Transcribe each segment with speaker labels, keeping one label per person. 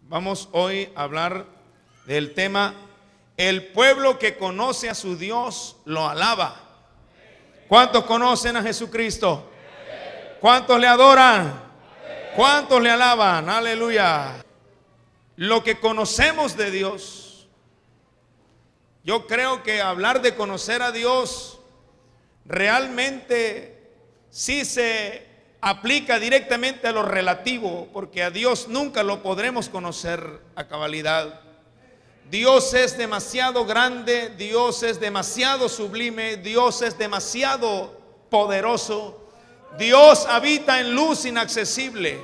Speaker 1: Vamos hoy a hablar del tema: el pueblo que conoce a su Dios lo alaba. ¿Cuántos conocen a Jesucristo? ¿Cuántos le adoran? ¿Cuántos le alaban? Aleluya. Lo que conocemos de Dios, yo creo que hablar de conocer a Dios realmente sí se aplica directamente a lo relativo, porque a Dios nunca lo podremos conocer a cabalidad. Dios es demasiado grande, Dios es demasiado sublime, Dios es demasiado poderoso. Dios habita en luz inaccesible.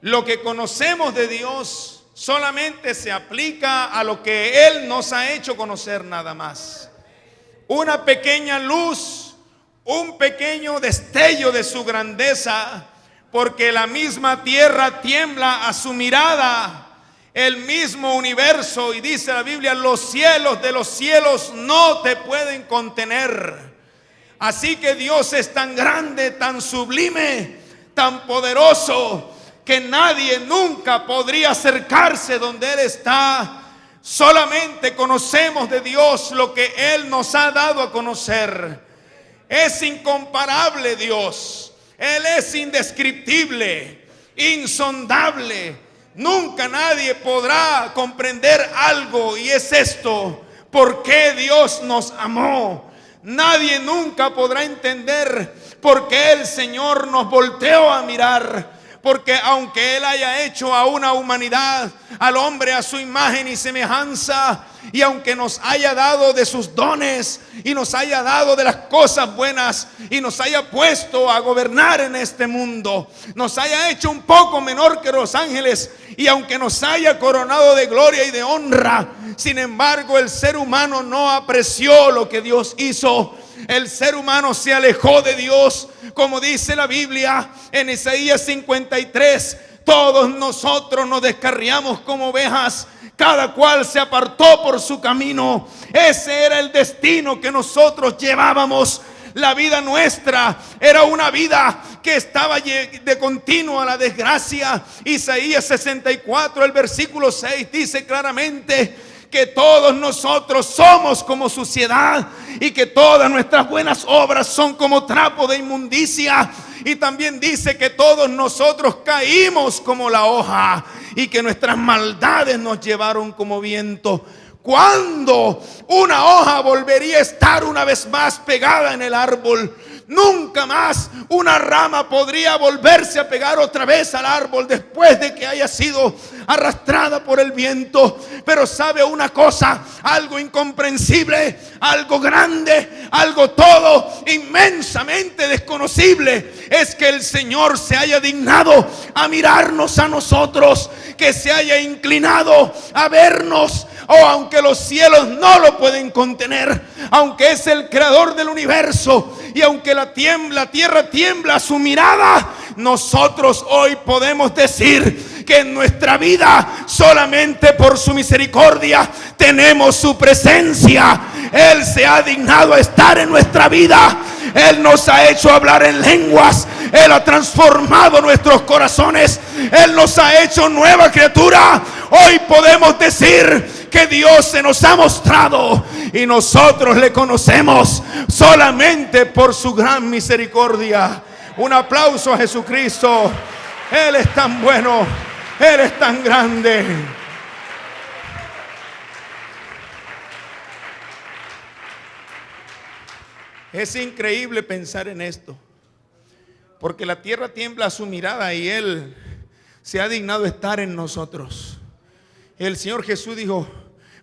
Speaker 1: Lo que conocemos de Dios solamente se aplica a lo que Él nos ha hecho conocer, nada más. Una pequeña luz, un pequeño destello de su grandeza, porque la misma tierra tiembla a su mirada. El mismo universo, y dice la Biblia, los cielos de los cielos no te pueden contener. Así que Dios es tan grande, tan sublime, tan poderoso, que nadie nunca podría acercarse donde Él está. Solamente conocemos de Dios lo que Él nos ha dado a conocer. Es incomparable Dios. Él es indescriptible, insondable. Nunca nadie podrá comprender algo, y es esto: ¿por qué Dios nos amó? Nadie nunca podrá entender por qué el Señor nos volteó a mirar. Porque aunque Él haya hecho a una humanidad, al hombre a su imagen y semejanza, y aunque nos haya dado de sus dones y nos haya dado de las cosas buenas y nos haya puesto a gobernar en este mundo, nos haya hecho un poco menor que los ángeles, y aunque nos haya coronado de gloria y de honra, sin embargo el ser humano no apreció lo que Dios hizo. El ser humano se alejó de Dios, como dice la Biblia en Isaías 53. Todos nosotros nos descarriamos como ovejas, cada cual se apartó por su camino. Ese era el destino que nosotros llevábamos. La vida nuestra era una vida que estaba de continuo a la desgracia. Isaías 64, el versículo 6 dice claramente que todos nosotros somos como suciedad, y que todas nuestras buenas obras son como trapo de inmundicia. Y también dice que todos nosotros caímos como la hoja, y que nuestras maldades nos llevaron como viento. ¿Cuándo una hoja volvería a estar una vez más pegada en el árbol? Nunca más una rama podría volverse a pegar otra vez al árbol después de que haya sido arrastrada por el viento. Pero sabe una cosa, algo incomprensible, algo grande, algo todo inmensamente desconocible, es que el Señor se haya dignado a mirarnos a nosotros, que se haya inclinado a vernos. Oh, aunque los cielos no lo pueden contener, aunque es el creador del universo, y aunque la tierra tiembla a su mirada, nosotros hoy podemos decir que en nuestra vida, solamente por su misericordia, tenemos su presencia. Él se ha dignado a estar en nuestra vida. Él nos ha hecho hablar en lenguas. Él ha transformado nuestros corazones. Él nos ha hecho nueva criatura. Hoy podemos decir que Dios se nos ha mostrado, y nosotros le conocemos solamente por su gran misericordia. Un aplauso a Jesucristo. Él es tan bueno, Él es tan grande. Es increíble pensar en esto, porque la tierra tiembla a su mirada y Él se ha dignado estar en nosotros. El Señor Jesús dijo: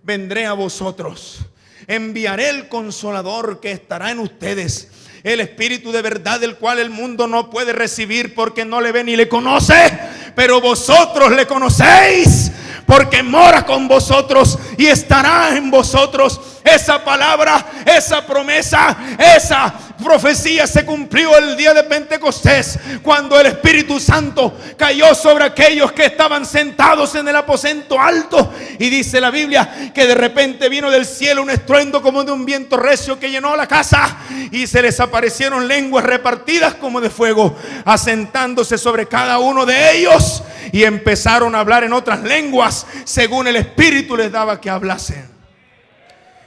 Speaker 1: vendré a vosotros, enviaré el Consolador que estará en ustedes, el Espíritu de verdad, el cual el mundo no puede recibir porque no le ve ni le conoce, pero vosotros le conocéis, porque mora con vosotros y estará en vosotros. Esa palabra, esa promesa, esa profecía se cumplió el día de Pentecostés, cuando el Espíritu Santo cayó sobre aquellos que estaban sentados en el aposento alto. Y dice la Biblia que de repente vino del cielo un estruendo como de un viento recio que llenó la casa, y se les aparecieron lenguas repartidas como de fuego, asentándose sobre cada uno de ellos, y empezaron a hablar en otras lenguas según el Espíritu les daba que hablasen.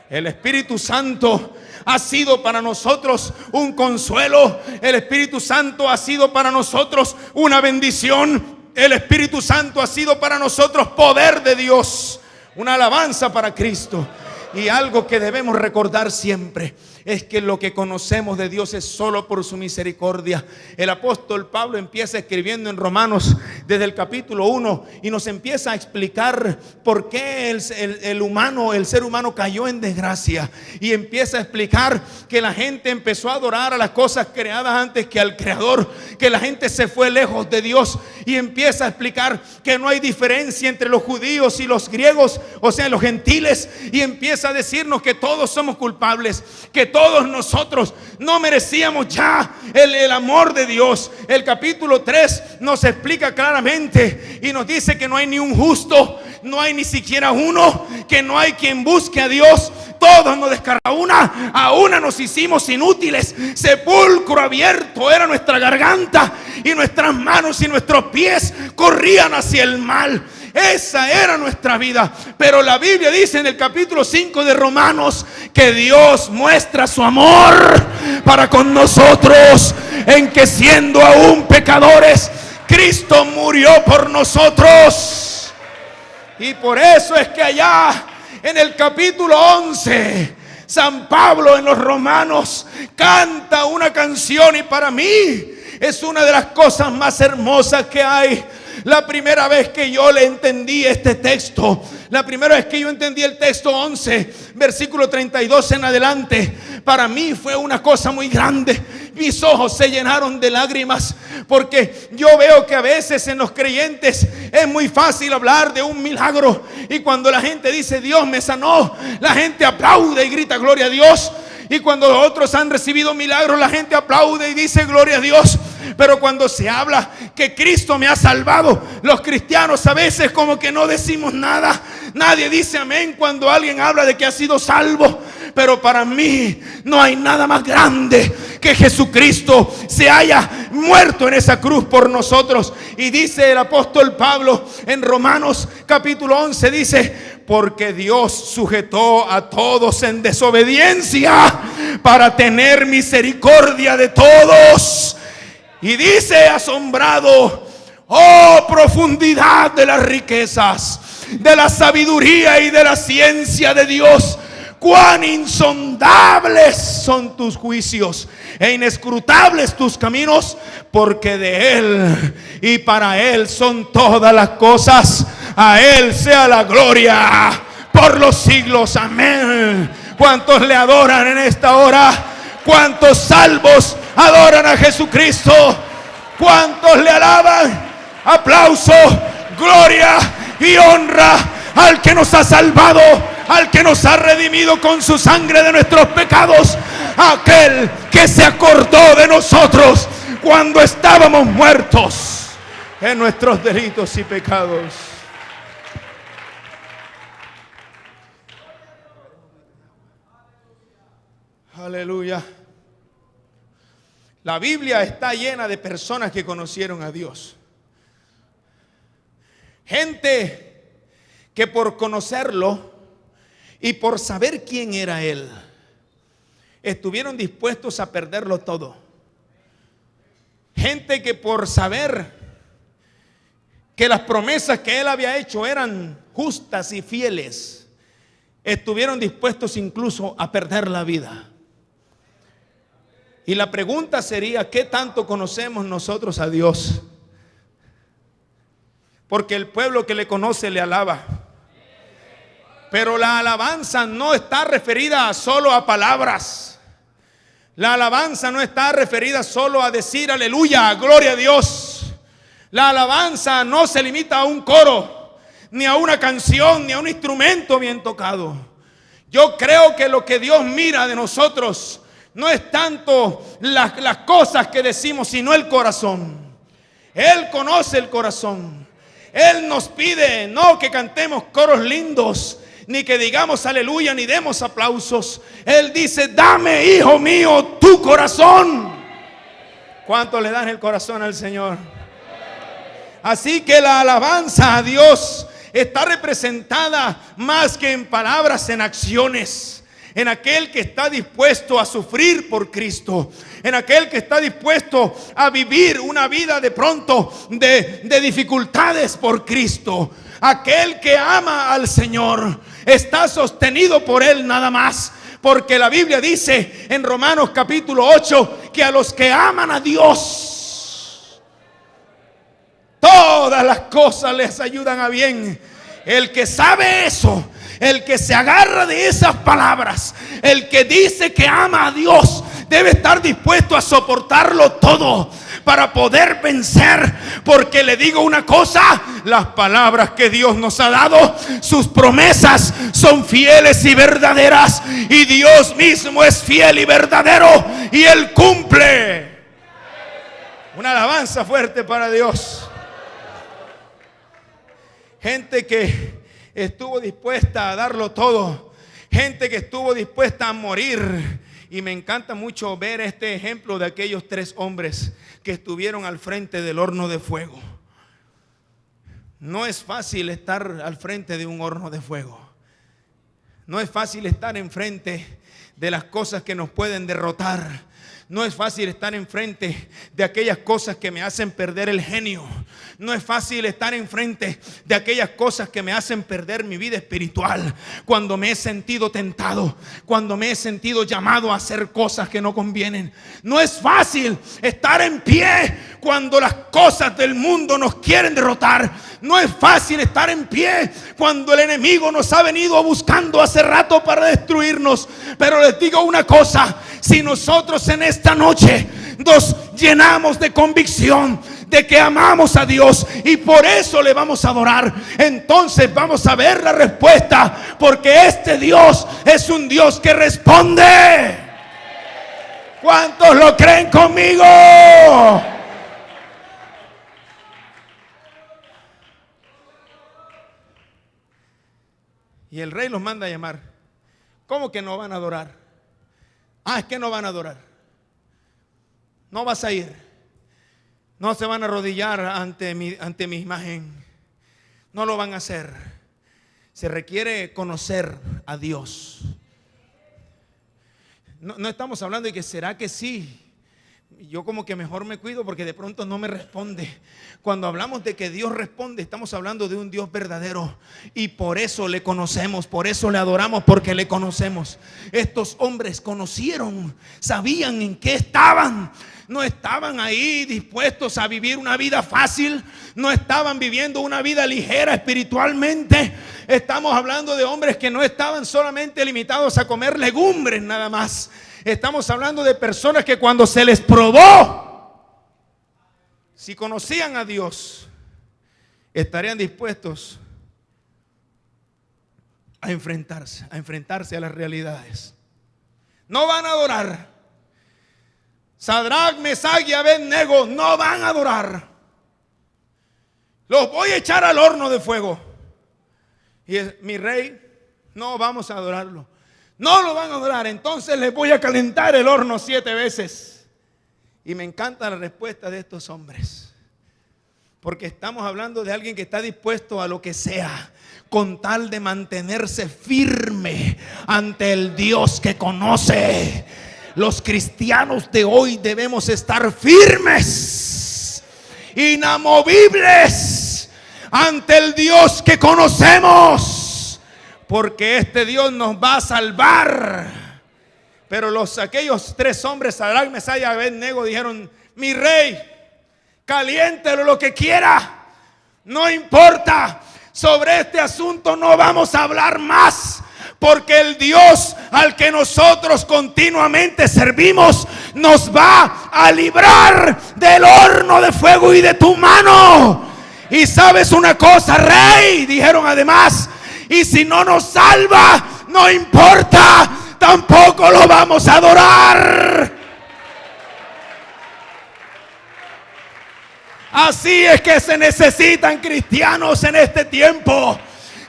Speaker 1: El Espíritu Santo ha sido para nosotros un consuelo. El Espíritu Santo ha sido para nosotros una bendición. El Espíritu Santo ha sido para nosotros poder de Dios, una alabanza para Cristo. Y algo que debemos recordar siempre es que lo que conocemos de Dios es solo por su misericordia. El apóstol Pablo empieza escribiendo en Romanos desde el capítulo 1 y nos empieza a explicar por qué el ser humano cayó en desgracia, y empieza a explicar que la gente empezó a adorar a las cosas creadas antes que al Creador, que la gente se fue lejos de Dios, y empieza a explicar que no hay diferencia entre los judíos y los griegos, o sea, los gentiles, y empieza a decirnos que todos somos culpables, que todos nosotros no merecíamos ya el amor de Dios. El capítulo 3 nos explica claramente y nos dice que no hay ni un justo, no hay ni siquiera uno, que no hay quien busque a Dios. Todos nos descargamos, a una nos hicimos inútiles. Sepulcro abierto era nuestra garganta, y nuestras manos y nuestros pies corrían hacia el mal. Esa era nuestra vida. Pero la Biblia dice en el capítulo 5 de Romanos que Dios muestra su amor para con nosotros, en que siendo aún pecadores, Cristo murió por nosotros. Y por eso es que allá en el capítulo 11, San Pablo en los Romanos canta una canción, y para mí es una de las cosas más hermosas que hay. La primera vez que yo le entendí este texto, la primera vez que yo entendí el texto 11, versículo 32 en adelante, para mí fue una cosa muy grande. Mis ojos se llenaron de lágrimas, porque yo veo que a veces en los creyentes es muy fácil hablar de un milagro, y cuando la gente dice Dios me sanó, la gente aplaude y grita gloria a Dios. Y cuando otros han recibido milagros, la gente aplaude y dice gloria a Dios. Pero cuando se habla que Cristo me ha salvado, los cristianos a veces como que no decimos nada. Nadie dice amén cuando alguien habla de que ha sido salvo. Pero para mí no hay nada más grande que Jesucristo se haya muerto en esa cruz por nosotros. Y dice el apóstol Pablo en Romanos capítulo 11, dice: porque Dios sujetó a todos en desobediencia para tener misericordia de todos. Y dice asombrado: oh profundidad de las riquezas, de la sabiduría y de la ciencia de Dios. Cuán insondables son tus juicios e inescrutables tus caminos, porque de Él y para Él son todas las cosas. A Él sea la gloria por los siglos. Amén. ¿Cuántos le adoran en esta hora? ¿Cuántos salvos adoran a Jesucristo? ¿Cuántos le alaban? Aplauso, gloria y honra al que nos ha salvado, al que nos ha redimido con su sangre de nuestros pecados, aquel que se acordó de nosotros cuando estábamos muertos en nuestros delitos y pecados. Aleluya. La Biblia está llena de personas que conocieron a Dios. Gente que por conocerlo y por saber quién era Él, estuvieron dispuestos a perderlo todo. Gente que por saber que las promesas que Él había hecho eran justas y fieles, estuvieron dispuestos incluso a perder la vida. Y la pregunta sería: ¿qué tanto conocemos nosotros a Dios? Porque el pueblo que le conoce le alaba. Pero la alabanza no está referida solo a palabras. La alabanza no está referida solo a decir aleluya, gloria a Dios. La alabanza no se limita a un coro, ni a una canción, ni a un instrumento bien tocado. Yo creo que lo que Dios mira de nosotros no es tanto las cosas que decimos, sino el corazón. Él conoce el corazón. Él nos pide no que cantemos coros lindos, ni que digamos aleluya, ni demos aplausos. Él dice: dame, hijo mío, tu corazón. ¿Cuánto le dan el corazón al Señor? Así que la alabanza a Dios está representada más que en palabras, en acciones. En aquel que está dispuesto a sufrir por Cristo, en aquel que está dispuesto a vivir una vida de pronto de dificultades por Cristo. Aquel que ama al Señor está sostenido por Él nada más. Porque la Biblia dice en Romanos capítulo 8 que a los que aman a Dios, todas las cosas les ayudan a bien. El que sabe eso, el que se agarra de esas palabras, el que dice que ama a Dios, debe estar dispuesto a soportarlo todo para poder vencer. Porque le digo una cosa: las palabras que Dios nos ha dado, sus promesas son fieles y verdaderas, y Dios mismo es fiel y verdadero, y Él cumple. Una alabanza fuerte para Dios. Gente que estuvo dispuesta a darlo todo, gente que estuvo dispuesta a morir. Y me encanta mucho ver este ejemplo de aquellos 3 hombres que estuvieron al frente del horno de fuego. No es fácil estar al frente de un horno de fuego. No es fácil estar enfrente de las cosas que nos pueden derrotar. No es fácil estar enfrente de aquellas cosas que me hacen perder el genio. No es fácil estar enfrente de aquellas cosas que me hacen perder mi vida espiritual. Cuando me he sentido tentado, cuando me he sentido llamado a hacer cosas que no convienen. No es fácil estar en pie cuando las cosas del mundo nos quieren derrotar. No es fácil estar en pie cuando el enemigo nos ha venido buscando hace rato para destruirnos. Pero les digo una cosa: si nosotros en esta noche nos llenamos de convicción de que amamos a Dios y por eso le vamos a adorar, entonces vamos a ver la respuesta, porque este Dios es un Dios que responde. ¿Cuántos lo creen conmigo? Y el rey los manda a llamar. ¿Cómo que no van a adorar? Es que no van a adorar. No vas a ir. No se van a arrodillar ante mi imagen. No lo van a hacer. Se requiere conocer a Dios. No estamos hablando de que será que sí. Yo como que mejor me cuido porque de pronto no me responde. Cuando hablamos de que Dios responde, estamos hablando de un Dios verdadero. Y por eso le conocemos, por eso le adoramos, porque le conocemos. Estos hombres conocieron, sabían en qué estaban. No estaban ahí dispuestos a vivir una vida fácil. No estaban viviendo una vida ligera espiritualmente. Estamos hablando de hombres que no estaban solamente limitados a comer legumbres nada más. Estamos hablando de personas que cuando se les probó, si conocían a Dios, estarían dispuestos a enfrentarse a las realidades. No van a adorar. Sadrac, Mesach y Abed-nego no van a adorar. Los voy a echar al horno de fuego. Y mi rey, no vamos a adorarlo. No lo van a adorar. Entonces les voy a calentar el horno 7 veces. Y me encanta la respuesta de estos hombres, porque estamos hablando de alguien que está dispuesto a lo que sea, con tal de mantenerse firme ante el Dios que conoce. Los cristianos de hoy debemos estar firmes, inamovibles ante el Dios que conocemos, porque este Dios nos va a salvar. Pero aquellos 3 hombres, Sadrac, Mesach y Abed-nego, dijeron: mi rey, caliéntelo lo que quiera, no importa, sobre este asunto no vamos a hablar más, porque el Dios al que nosotros continuamente servimos nos va a librar del horno de fuego y de tu mano. Y sabes una cosa, rey, dijeron además, y si no nos salva, no importa, tampoco lo vamos a adorar. Así es que se necesitan cristianos en este tiempo.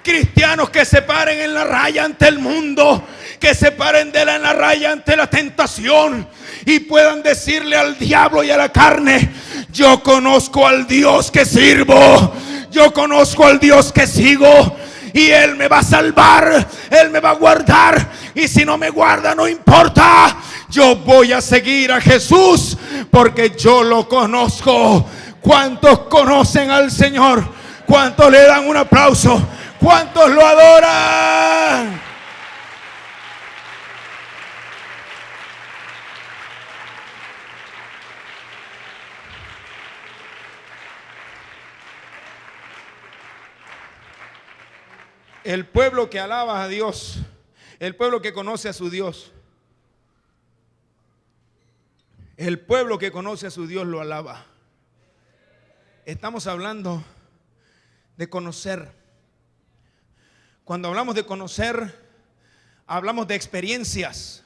Speaker 1: Cristianos que se paren en la raya ante el mundo, que se paren en la raya ante la tentación y puedan decirle al diablo y a la carne: yo conozco al Dios que sirvo, yo conozco al Dios que sigo, y Él me va a salvar, Él me va a guardar, y si no me guarda no importa, yo voy a seguir a Jesús porque yo lo conozco. ¿Cuántos conocen al Señor? ¿Cuántos le dan un aplauso? ¿Cuántos lo adoran? El pueblo que alaba a Dios, el pueblo que conoce a su Dios, el pueblo que conoce a su Dios lo alaba. Estamos hablando de conocer. Cuando hablamos de conocer, hablamos de experiencias.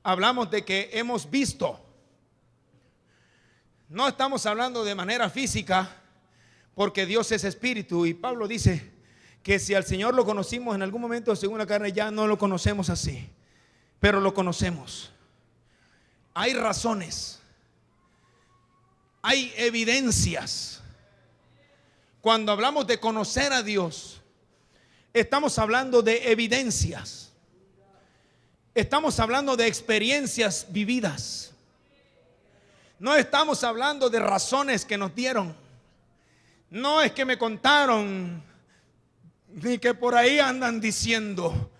Speaker 1: Hablamos de que hemos visto. No estamos hablando de manera física, porque Dios es espíritu, y Pablo dice que si al Señor lo conocimos en algún momento según la carne, ya no lo conocemos así, pero lo conocemos. Hay razones, hay evidencias. Cuando hablamos de conocer a Dios, estamos hablando de evidencias. Estamos hablando de experiencias vividas. No estamos hablando de razones que nos dieron. No es que me contaron, ni que por ahí andan diciendo.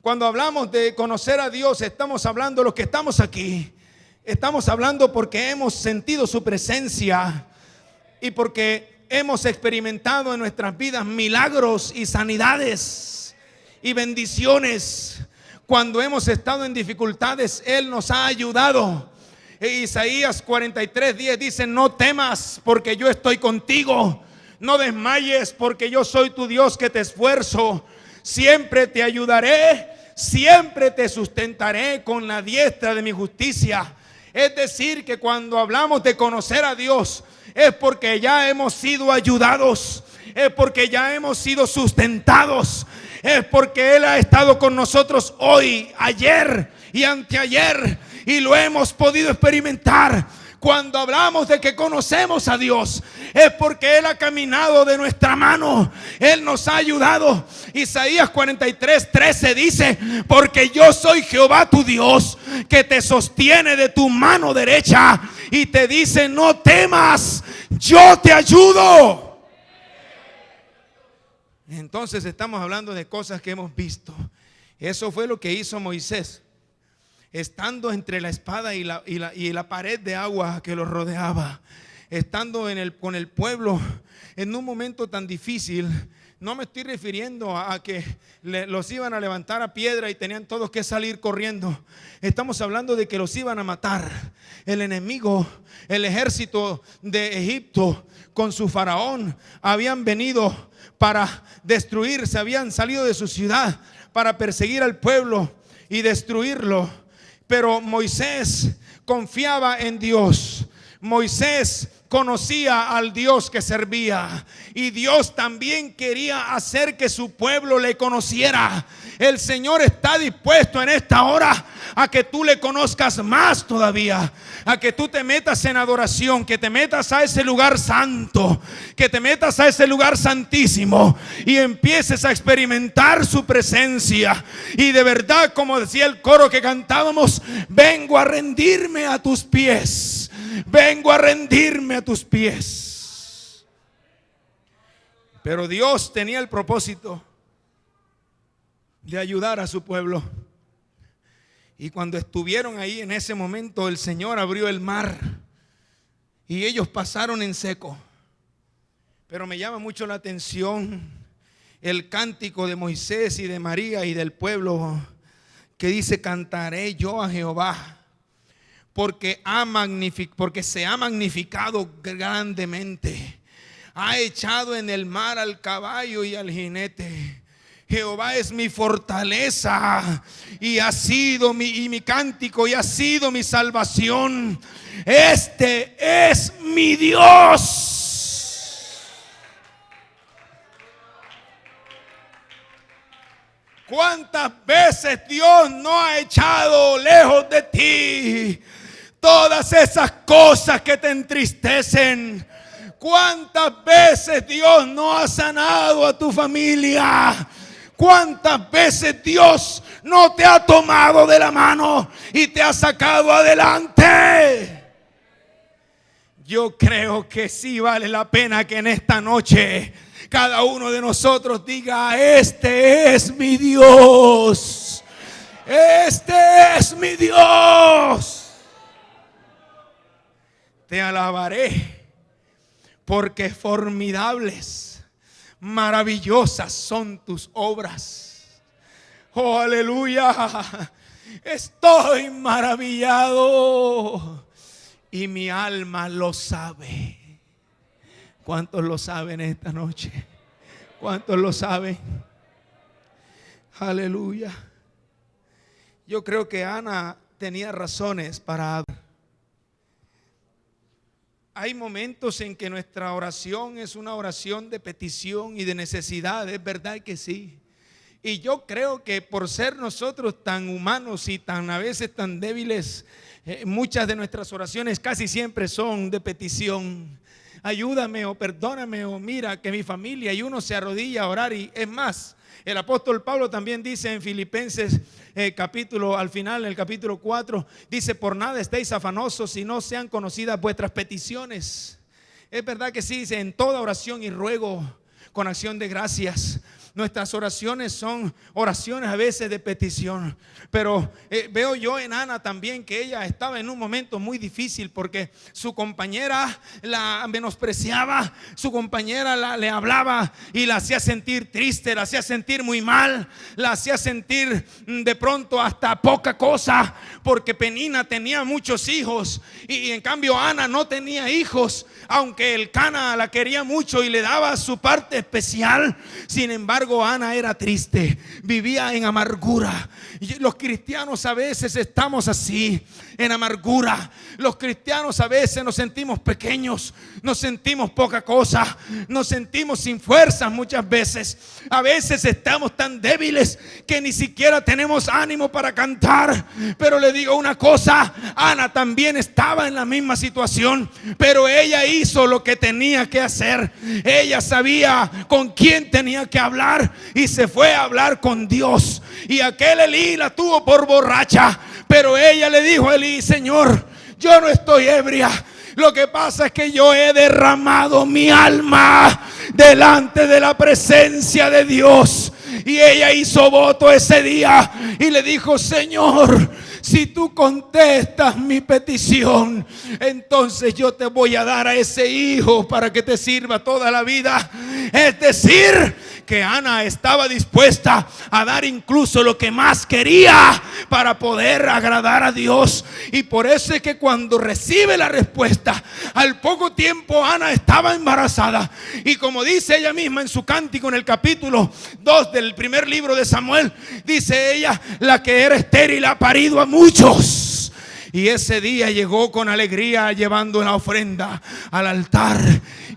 Speaker 1: Cuando hablamos de conocer a Dios, estamos hablando de los que estamos aquí. Estamos hablando porque hemos sentido su presencia y porque hemos experimentado en nuestras vidas milagros y sanidades y bendiciones. Cuando hemos estado en dificultades, Él nos ha ayudado. Isaías 43:10 dice: no temas porque yo estoy contigo. No desmayes porque yo soy tu Dios que te esfuerzo. Siempre te ayudaré, siempre te sustentaré con la diestra de mi justicia. Es decir, que cuando hablamos de conocer a Dios, es porque ya hemos sido ayudados, es porque ya hemos sido sustentados, es porque Él ha estado con nosotros hoy, ayer y anteayer, y lo hemos podido experimentar. Cuando hablamos de que conocemos a Dios, es porque Él ha caminado de nuestra mano, Él nos ha ayudado. Isaías 43:13 dice: porque yo soy Jehová tu Dios, que te sostiene de tu mano derecha, y te dice: no temas, yo te ayudo. Entonces estamos hablando de cosas que hemos visto. Eso fue lo que hizo Moisés, estando entre la espada y la pared de agua que los rodeaba, estando con el pueblo en un momento tan difícil. No me estoy refiriendo a que los iban a levantar a piedra y tenían todos que salir corriendo. Estamos hablando de que los iban a matar. El enemigo, el ejército de Egipto con su faraón, habían venido para destruirse, habían salido de su ciudad para perseguir al pueblo y destruirlo. Pero Moisés confiaba en Dios. Moisés conocía al Dios que servía, y Dios también quería hacer que su pueblo le conociera. El Señor está dispuesto en esta hora a que tú le conozcas más todavía, a que tú te metas en adoración, que te metas a ese lugar santo, que te metas a ese lugar santísimo y empieces a experimentar su presencia. Y de verdad, como decía el coro que cantábamos: vengo a rendirme a tus pies, vengo a rendirme a tus pies. Pero Dios tenía el propósito de ayudar a su pueblo. Y cuando estuvieron ahí en ese momento, el Señor abrió el mar y ellos pasaron en seco. Pero me llama mucho la atención el cántico de Moisés y de María y del pueblo, que dice: cantaré yo a Jehová, porque se ha magnificado grandemente. Ha echado en el mar al caballo y al jinete. Jehová es mi fortaleza y ha sido mi cántico y ha sido mi salvación. Este es mi Dios. ¿Cuántas veces Dios no ha echado lejos de ti todas esas cosas que te entristecen? ¿Cuántas veces Dios no ha sanado a tu familia? ¿Cuántas veces Dios no te ha tomado de la mano y te ha sacado adelante? Yo creo que sí vale la pena que en esta noche cada uno de nosotros diga: este es mi Dios. Este es mi Dios. Te alabaré porque formidables, maravillosas son tus obras. Oh, aleluya. Estoy maravillado y mi alma lo sabe. ¿Cuántos lo saben esta noche? ¿Cuántos lo saben? Aleluya. Yo creo que Ana tenía razones para... Hay momentos en que nuestra oración es una oración de petición y de necesidad, es verdad que sí. Y yo creo que por ser nosotros tan humanos y tan a veces tan débiles, muchas de nuestras oraciones casi siempre son de petición. Ayúdame o perdóname o mira que mi familia, y uno se arrodilla a orar. Y es más, el apóstol Pablo también dice en Filipenses al final, en el capítulo 4, dice: por nada estéis afanosos si no sean conocidas vuestras peticiones. Es verdad que sí, dice: en toda oración y ruego con acción de gracias. Nuestras oraciones son oraciones a veces de petición. Pero veo yo en Ana también que ella estaba en un momento muy difícil, porque su compañera la menospreciaba, su compañera le hablaba y la hacía sentir triste, la hacía sentir muy mal, la hacía sentir de pronto hasta poca cosa, porque Penina tenía muchos hijos y en cambio Ana no tenía hijos, aunque Elcana la quería mucho y le daba su parte especial. Sin embargo, Ana era triste, vivía en amargura. Y los cristianos a veces estamos así, en amargura. Los cristianos a veces nos sentimos pequeños, nos sentimos poca cosa, nos sentimos sin fuerzas muchas veces. A veces estamos tan débiles que ni siquiera tenemos ánimo para cantar. Pero le digo una cosa: Ana también estaba en la misma situación, pero ella hizo lo que tenía que hacer. Ella sabía con quién tenía que hablar y se fue a hablar con Dios. Y aquel Elí la tuvo por borracha, pero ella le dijo a Elí: Señor, yo no estoy ebria. Lo que pasa es que yo he derramado mi alma delante de la presencia de Dios. Y ella hizo voto ese día y le dijo: Señor, si tú contestas mi petición, entonces yo te voy a dar a ese hijo para que te sirva toda la vida. Es decir, que Ana estaba dispuesta a dar incluso lo que más quería para poder agradar a Dios. Y por eso es que cuando recibe la respuesta, al poco tiempo Ana estaba embarazada. Y como dice ella misma en su cántico en el capítulo 2 del primer libro de Samuel, dice ella: la que era estéril ha parido a muchos. Y ese día llegó con alegría llevando la ofrenda al altar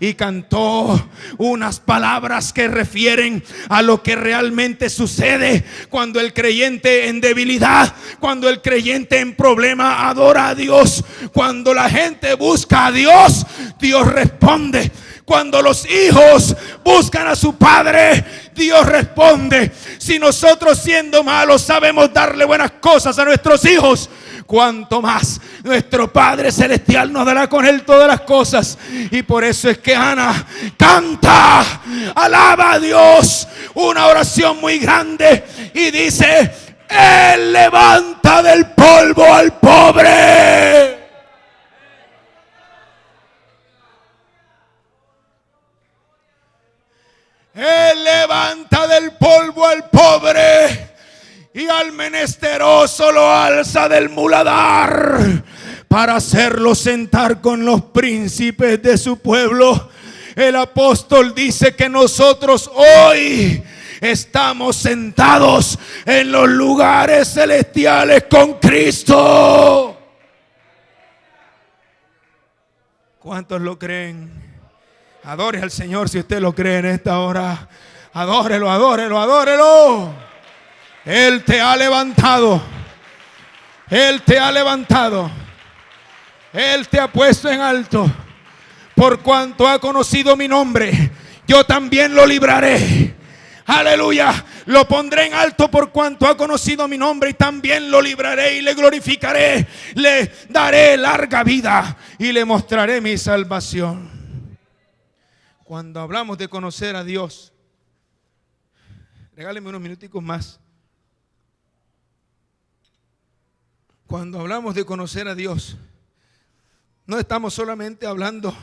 Speaker 1: y cantó unas palabras que refieren a lo que realmente sucede cuando el creyente en debilidad, cuando el creyente en problema adora a Dios. Cuando la gente busca a Dios, Dios responde. Cuando los hijos buscan a su padre, Dios responde. Si nosotros, siendo malos, sabemos darle buenas cosas a nuestros hijos, cuanto más nuestro Padre Celestial nos dará con Él todas las cosas. Y por eso es que Ana canta, alaba a Dios, una oración muy grande, y dice: Él levanta del polvo al pobre. Él levanta del polvo al pobre, y al menesteroso lo alza del muladar, para hacerlo sentar con los príncipes de su pueblo. El apóstol dice que nosotros hoy estamos sentados en los lugares celestiales con Cristo. ¿Cuántos lo creen? Adore al Señor si usted lo cree en esta hora. Adórelo, adórelo, adórelo. Él te ha levantado. Él te ha levantado. Él te ha puesto en alto. Por cuanto ha conocido mi nombre, yo también lo libraré. Aleluya. Lo pondré en alto por cuanto ha conocido mi nombre, y también lo libraré y le glorificaré. Le daré larga vida y le mostraré mi salvación. Cuando hablamos de conocer a Dios, regáleme unos minuticos más. Cuando hablamos de conocer a Dios, no estamos solamente hablando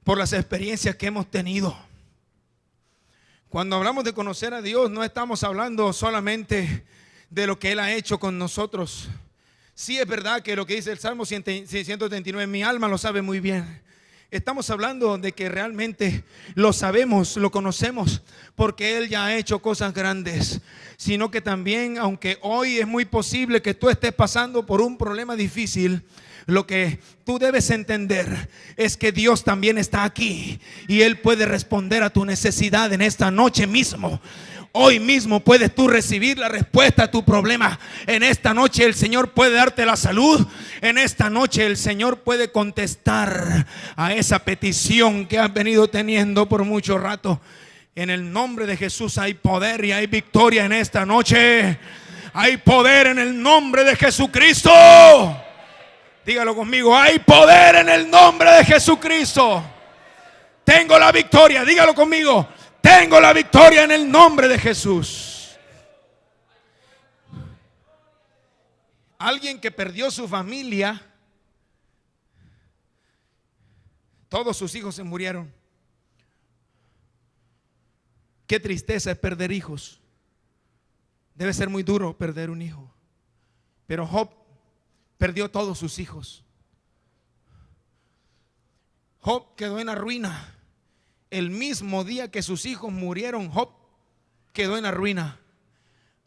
Speaker 1: por las experiencias que hemos tenido. Cuando hablamos de conocer a Dios, no estamos hablando solamente de lo que Él ha hecho con nosotros. Sí, es verdad que lo que dice el Salmo 139, mi alma lo sabe muy bien. Estamos hablando de que realmente lo sabemos, lo conocemos, porque Él ya ha hecho cosas grandes. Sino que también, aunque hoy es muy posible que tú estés pasando por un problema difícil, lo que tú debes entender es que Dios también está aquí y Él puede responder a tu necesidad en esta noche mismo. Hoy mismo puedes tú recibir la respuesta a tu problema. En esta noche el Señor puede darte la salud. En esta noche el Señor puede contestar a esa petición que has venido teniendo por mucho rato. En el nombre de Jesús hay poder y hay victoria en esta noche. Hay poder en el nombre de Jesucristo. Dígalo conmigo, hay poder en el nombre de Jesucristo. Tengo la victoria, dígalo conmigo. Tengo la victoria en el nombre de Jesús. Alguien que perdió su familia, todos sus hijos se murieron. Qué tristeza es perder hijos. Debe ser muy duro perder un hijo. Pero Job perdió todos sus hijos. Job quedó en la ruina. El mismo día que sus hijos murieron, Job quedó en la ruina.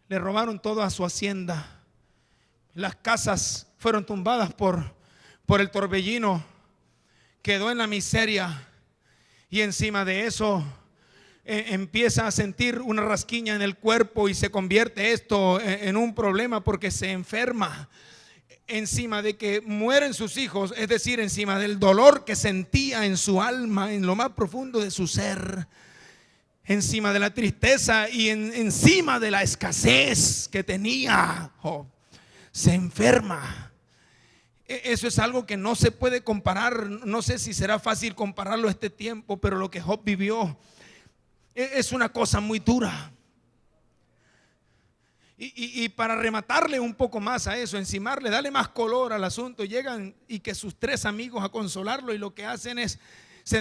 Speaker 1: Le robaron toda su hacienda. Las casas fueron tumbadas por el torbellino. Quedó en la miseria. Y encima de eso empieza a sentir una rasquiña en el cuerpo y se convierte esto en un problema porque se enferma. Encima de que mueren sus hijos, es decir, encima del dolor que sentía en su alma, en lo más profundo de su ser, encima de la tristeza y encima de la escasez que tenía, Job, se enferma. Eso es algo que no se puede comparar. No sé si será fácil compararlo a este tiempo, pero lo que Job vivió es una cosa muy dura. Y para rematarle un poco más a eso, encimarle, darle más color al asunto, llegan y que sus 3 amigos a consolarlo, y lo que hacen es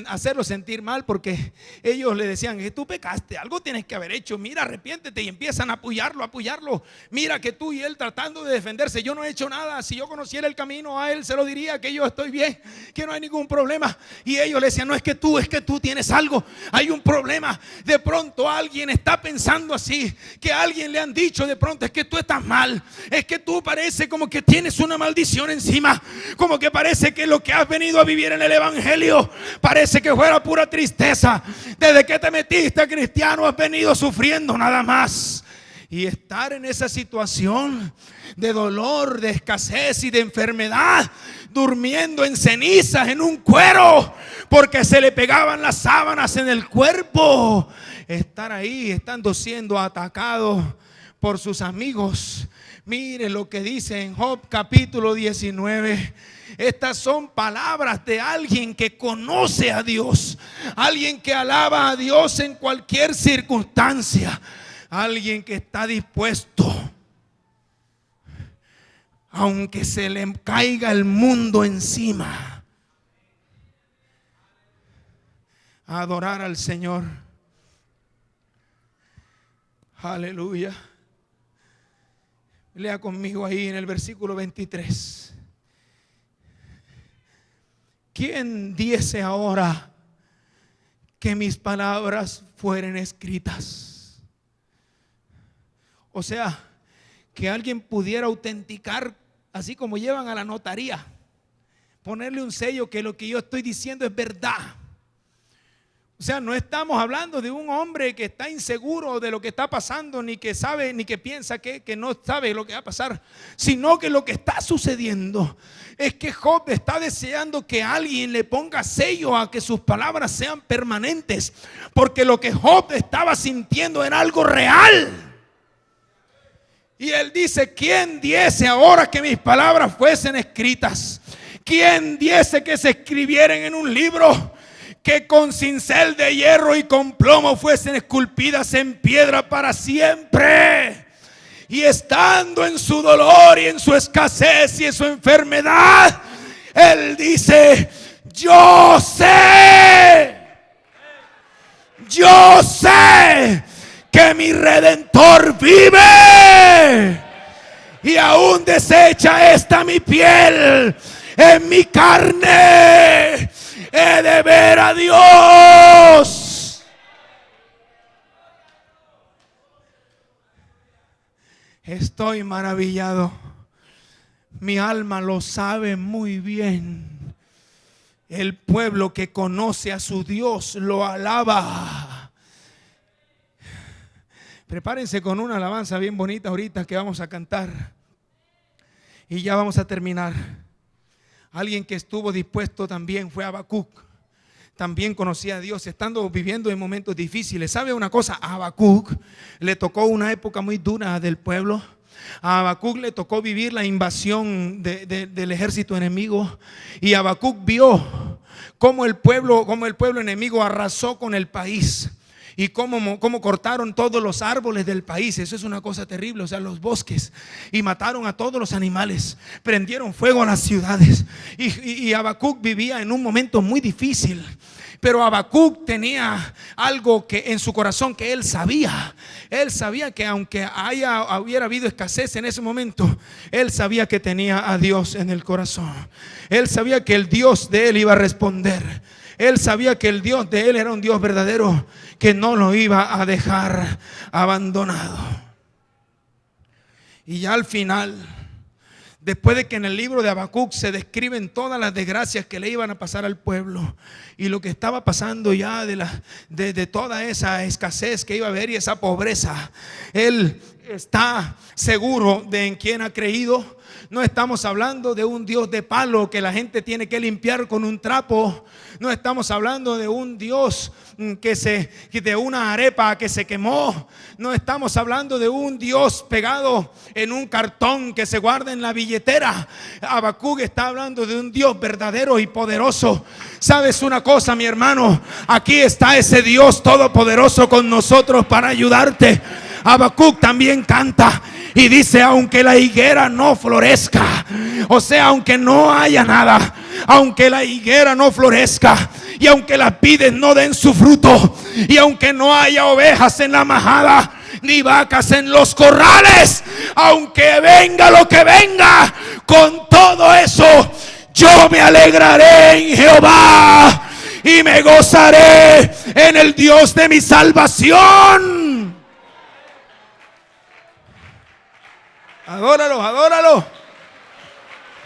Speaker 1: hacerlo sentir mal, porque ellos le decían que tú pecaste, algo tienes que haber hecho, mira, arrepiéntete, y empiezan a apoyarlo. Mira que tú y él tratando de defenderse, yo no he hecho nada, si yo conociera el camino a él se lo diría que yo estoy bien, que no hay ningún problema. Y ellos le decían, no, es que tú tienes algo, hay un problema. De pronto alguien está pensando así, que a alguien le han dicho de pronto, es que tú estás mal, es que tú parece como que tienes una maldición encima, como que parece que lo que has venido a vivir en el evangelio parece que fuera pura tristeza. Desde que te metiste cristiano has venido sufriendo nada más. Y estar en esa situación de dolor, de escasez y de enfermedad, durmiendo en cenizas en un cuero porque se le pegaban las sábanas en el cuerpo, estar ahí estando siendo atacado por sus amigos. Mire lo que dice en Job capítulo 19. Estas son palabras de alguien que conoce a Dios, alguien que alaba a Dios en cualquier circunstancia, alguien que está dispuesto, aunque se le caiga el mundo encima, a adorar al Señor. Aleluya. Lea conmigo ahí en el versículo 23. ¿Quién diese ahora que mis palabras fueren escritas? O sea, que alguien pudiera autenticar, así como llevan a la notaría, ponerle un sello que lo que yo estoy diciendo es verdad. O sea, no estamos hablando de un hombre que está inseguro de lo que está pasando, ni que sabe, ni que piensa que no sabe lo que va a pasar, sino que lo que está sucediendo es que Job está deseando que alguien le ponga sello a que sus palabras sean permanentes, porque lo que Job estaba sintiendo era algo real. Y él dice: ¿quién diese ahora que mis palabras fuesen escritas? ¿Quién diese que se escribieran en un libro? Que con cincel de hierro y con plomo fuesen esculpidas en piedra para siempre. Y estando en su dolor y en su escasez y en su enfermedad, él dice: yo sé que mi Redentor vive, y aún deshecha esta mi piel, en mi carne he de ver a Dios. Estoy maravillado. Mi alma lo sabe muy bien. El pueblo que conoce a su Dios lo alaba. Prepárense con una alabanza bien bonita ahorita que vamos a cantar. Y ya vamos a terminar. Alguien que estuvo dispuesto también fue Habacuc. También conocía a Dios, estando viviendo en momentos difíciles. ¿Sabe una cosa? A Habacuc le tocó una época muy dura del pueblo. A Habacuc le tocó vivir la invasión del ejército enemigo. Y Habacuc vio cómo el pueblo enemigo arrasó con el país. Y cómo cortaron todos los árboles del país. Eso es una cosa terrible, o sea, los bosques. Y mataron a todos los animales. Prendieron fuego a las ciudades. Y Habacuc vivía en un momento muy difícil. Pero Habacuc tenía algo que en su corazón que él sabía. Él sabía que aunque hubiera habido escasez en ese momento, él sabía que tenía a Dios en el corazón. Él sabía que el Dios de él iba a responder. Él sabía que el Dios de él era un Dios verdadero, que no lo iba a dejar abandonado. Y ya al final, después de que en el libro de Habacuc se describen todas las desgracias que le iban a pasar al pueblo y lo que estaba pasando ya de toda esa escasez que iba a haber y esa pobreza, él está seguro de en quién ha creído. No estamos hablando de un Dios de palo que la gente tiene que limpiar con un trapo. No estamos hablando de un Dios de una arepa que se quemó. No estamos hablando de un Dios pegado en un cartón que se guarda en la billetera. Habacuc está hablando de un Dios verdadero y poderoso. ¿Sabes una cosa, mi hermano? Aquí está ese Dios todopoderoso con nosotros para ayudarte. Habacuc también canta y dice: aunque la higuera no florezca, o sea, aunque no haya nada, aunque la higuera no florezca, y aunque las vides no den su fruto, y aunque no haya ovejas en la majada, ni vacas en los corrales, aunque venga lo que venga, con todo eso yo me alegraré en Jehová y me gozaré en el Dios de mi salvación. Adóralo, adóralo.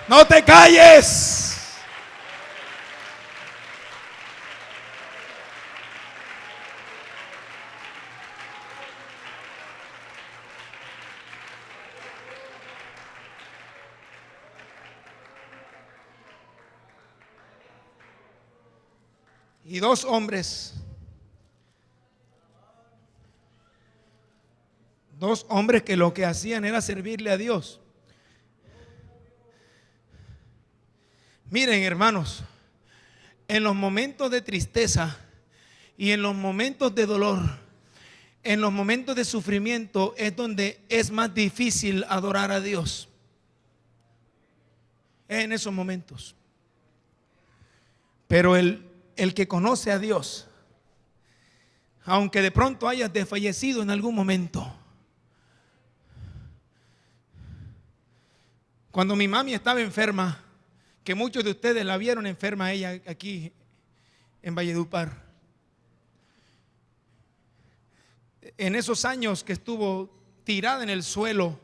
Speaker 1: No te calles. Y dos hombres que lo que hacían era servirle a Dios. Miren, hermanos, en los momentos de tristeza y en los momentos de dolor, en los momentos de sufrimiento es donde es más difícil adorar a Dios. En esos momentos. Pero el que conoce a Dios, aunque de pronto hayas desfallecido en algún momento. Cuando mi mami estaba enferma, que muchos de ustedes la vieron enferma ella aquí en Valledupar. En esos años que estuvo tirada en el suelo,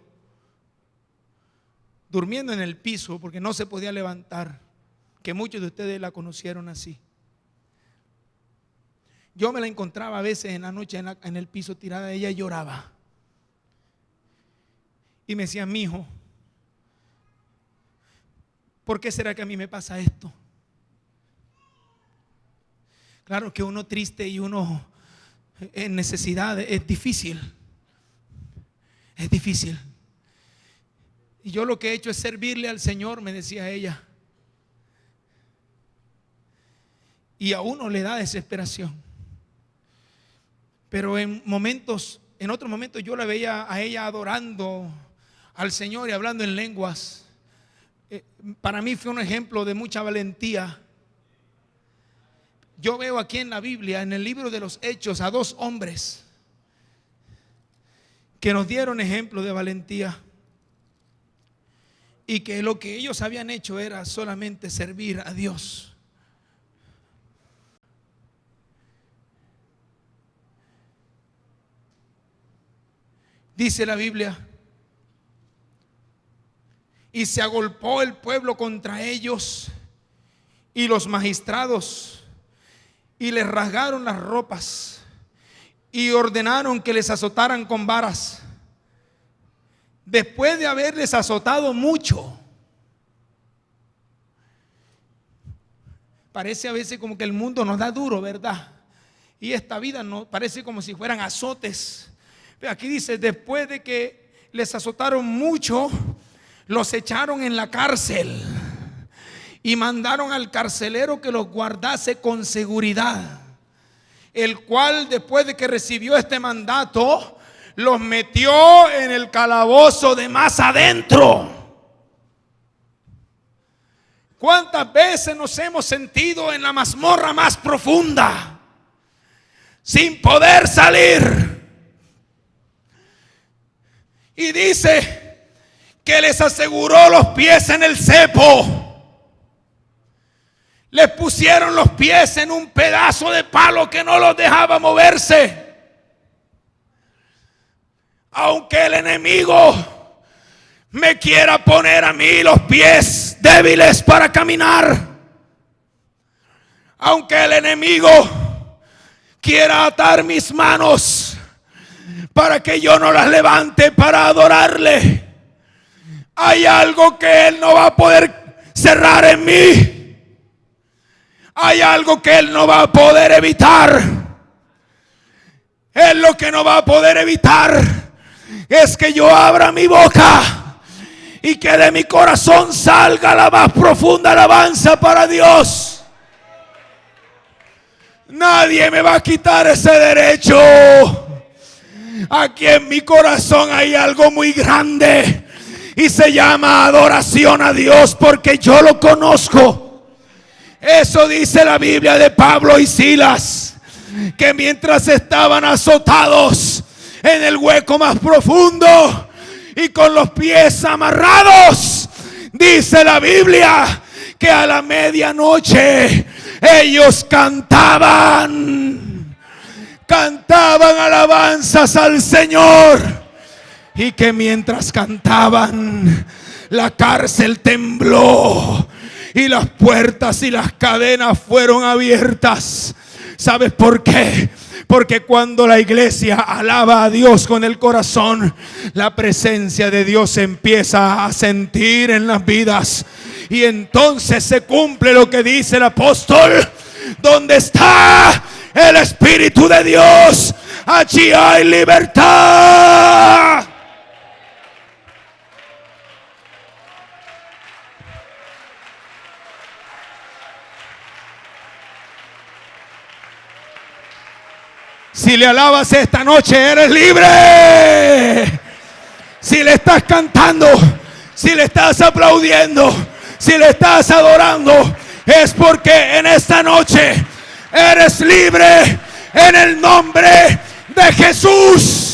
Speaker 1: durmiendo en el piso porque no se podía levantar, que muchos de ustedes la conocieron así. Yo me la encontraba a veces en la noche en el piso tirada, ella lloraba y me decía: mi hijo, ¿por qué será que a mí me pasa esto? Claro que uno triste y uno en necesidad es difícil. Es difícil. Y yo lo que he hecho es servirle al Señor, me decía ella. Y a uno le da desesperación. Pero en otros momentos yo la veía a ella adorando al Señor y hablando en lenguas. Para mí fue un ejemplo de mucha valentía. Yo veo aquí en la Biblia, en el libro de los Hechos, a 2 hombres que nos dieron ejemplo de valentía, y que lo que ellos habían hecho era solamente servir a Dios. Dice la Biblia: y se agolpó el pueblo contra ellos y los magistrados, y les rasgaron las ropas y ordenaron que les azotaran con varas. Después de haberles azotado mucho. Parece a veces como que el mundo nos da duro, ¿verdad? Y esta vida no parece como si fueran azotes. Pero aquí dice: después de que les azotaron mucho, los echaron en la cárcel y mandaron al carcelero que los guardase con seguridad, el cual, después de que recibió este mandato, los metió en el calabozo de más adentro. ¿Cuántas veces nos hemos sentido en la mazmorra más profunda sin poder salir? Y dice que les aseguró los pies en el cepo. Les pusieron los pies en un pedazo de palo que no los dejaba moverse. Aunque el enemigo me quiera poner a mí los pies débiles para caminar, aunque el enemigo quiera atar mis manos para que yo no las levante para adorarle, hay algo que Él no va a poder cerrar en mí. Hay algo que Él no va a poder evitar. Él lo que no va a poder evitar es que yo abra mi boca y que de mi corazón salga la más profunda alabanza para Dios. Nadie me va a quitar ese derecho. Aquí en mi corazón hay algo muy grande y se llama adoración a Dios, porque yo lo conozco. Eso dice la Biblia de Pablo y Silas, que mientras estaban azotados en el hueco más profundo y con los pies amarrados, dice la Biblia que a la medianoche ellos cantaban alabanzas al Señor, y que mientras cantaban la cárcel tembló y las puertas y las cadenas fueron abiertas. ¿Sabes por qué? Porque cuando la iglesia alaba a Dios con el corazón, la presencia de Dios se empieza a sentir en las vidas. Y entonces se cumple lo que dice el apóstol: donde está el Espíritu de Dios, allí hay libertad. Si le alabas esta noche, eres libre. Si le estás cantando, si le estás aplaudiendo, si le estás adorando, es porque en esta noche eres libre en el nombre de Jesús.